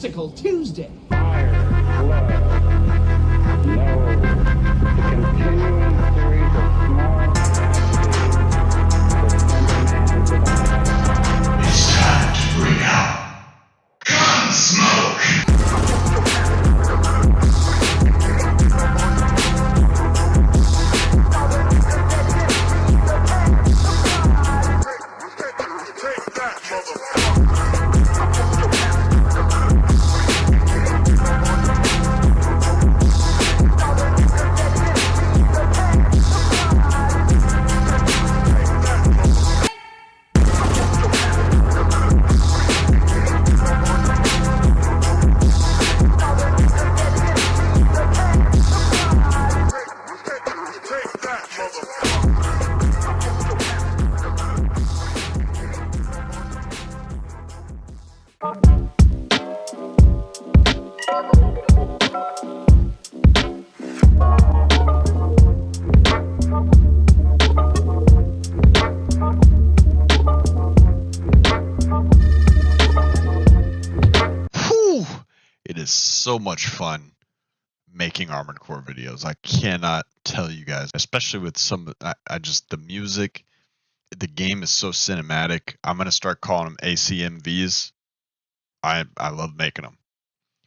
Popsicle Tuesday. Fire, blood, no. The continuing series of small tragedies that send a man to the It's time to bring out Gunsmoke! It is so much fun making Armored Core videos. I cannot tell you guys, especially with I just, the music, the game is so cinematic. I'm going to start calling them ACMVs. I love making them.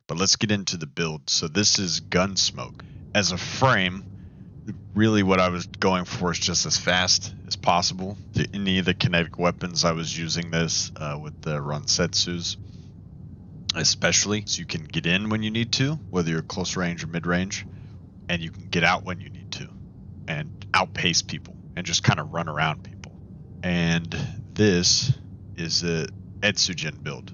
But let's get into the build. So this is Gunsmoke. As a frame, really what I was going for is just as fast as possible. Any of the kinetic weapons, I was using this with the Ransetsus. Especially so you can get in when you need to, whether you're close range or mid range, and you can get out when you need to and outpace people and just kind of run around people. And this is a Etsugen build.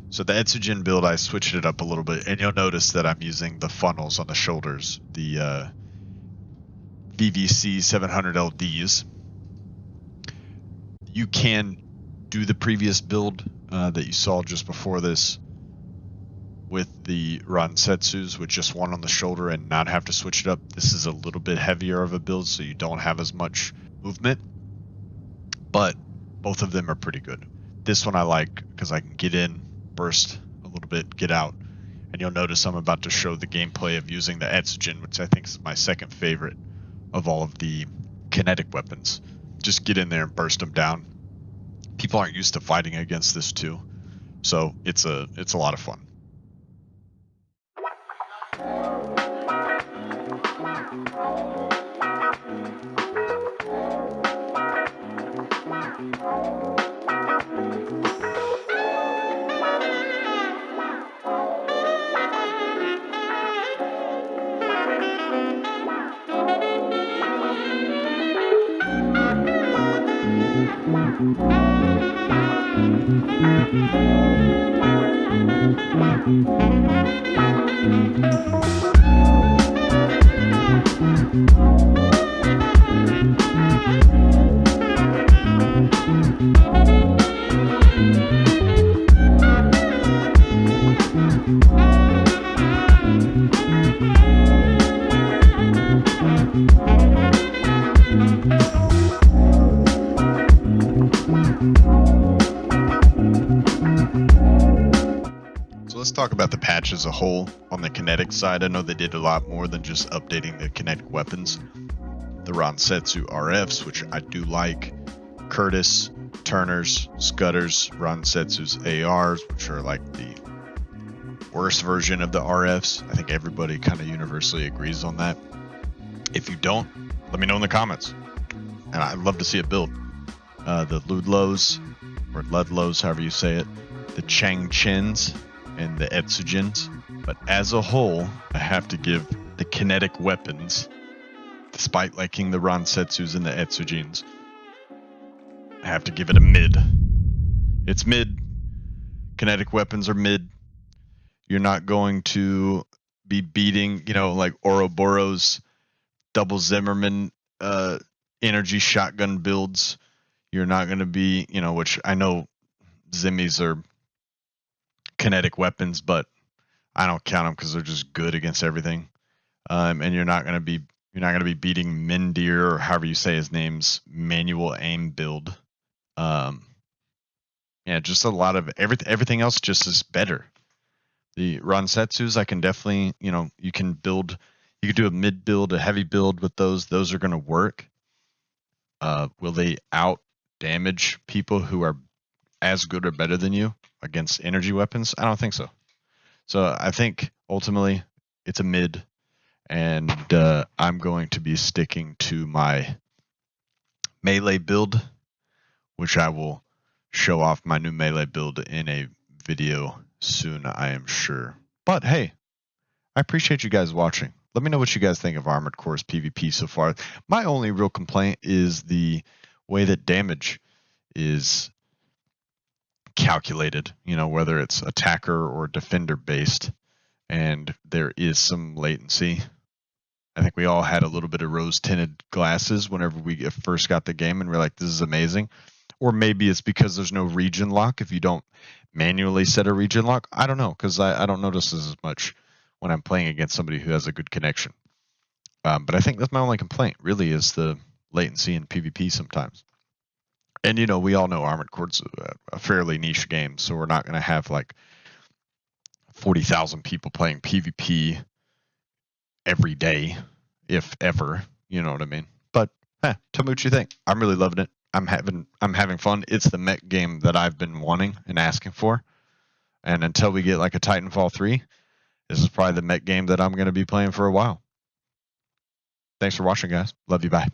So the Etsugen build, I switched it up a little bit, and you'll notice that I'm using the funnels on the shoulders, the VVC 700 LDs. You can do the previous build that you saw just before this with the Ransetsus with just one on the shoulder and not have to switch it up. This is a little bit heavier of a build, so you don't have as much movement, but both of them are pretty good. This one I like because I can get in, burst a little bit, get out, and you'll notice I'm about to show the gameplay of using the Etsugen, which I think is my second favorite of all of the kinetic weapons. Just get in there and burst them down. People aren't used to fighting against this too, so it's a lot of fun. Let's talk about the patch as a whole. On the kinetic side, I know they did a lot more than just updating the kinetic weapons. The Ransetsu RFs, which I do like, Curtis, Turners, Scutters, Ransetsu's ARs, which are like the worst version of the RFs. I think everybody kind of universally agrees on that. If you don't, let me know in the comments. And I'd love to see a build. The Ludlows, or Ludlows, however you say it, the Changchins, and the Etsugens. But as a whole, I have to give the kinetic weapons, despite liking the Ransetsus and the Etsugens, I have to give it a mid. It's mid. Kinetic weapons are mid. You're not going to be beating, like Ouroboros double Zimmerman energy shotgun builds. You're not going to be, which I know Zimmies are kinetic weapons, but I don't count them because they're just good against everything. And you're not going to be beating Mindir, or however you say his name's manual aim build. Yeah, just a lot of everything else just is better. The Ransetsus, I can definitely, you can build, you could do a mid build, a heavy build with those. Those are going to work. Will they out damage people who are as good or better than you against energy weapons? I don't think so. So I think ultimately it's a mid, and I'm going to be sticking to my melee build, which I will show off my new melee build in a video soon, I am sure. But hey, I appreciate you guys watching. Let me know what you guys think of Armored Core's PvP so far. My only real complaint is the way that damage is calculated, whether it's attacker or defender based, and there is some latency. I think we all had a little bit of rose tinted glasses whenever we first got the game and we're like, this is amazing. Or maybe it's because there's no region lock if you don't manually set a region lock. I don't know, because I don't notice this as much when I'm playing against somebody who has a good connection. But I think that's my only complaint, really, is the latency in PvP sometimes. And, we all know Armored Core's a fairly niche game, so we're not going to have like 40,000 people playing PvP every day, if ever. You know what I mean? But tell me what you think. I'm really loving it. I'm having fun. It's the mech game that I've been wanting and asking for. And until we get like a Titanfall 3, this is probably the mech game that I'm going to be playing for a while. Thanks for watching, guys. Love you. Bye.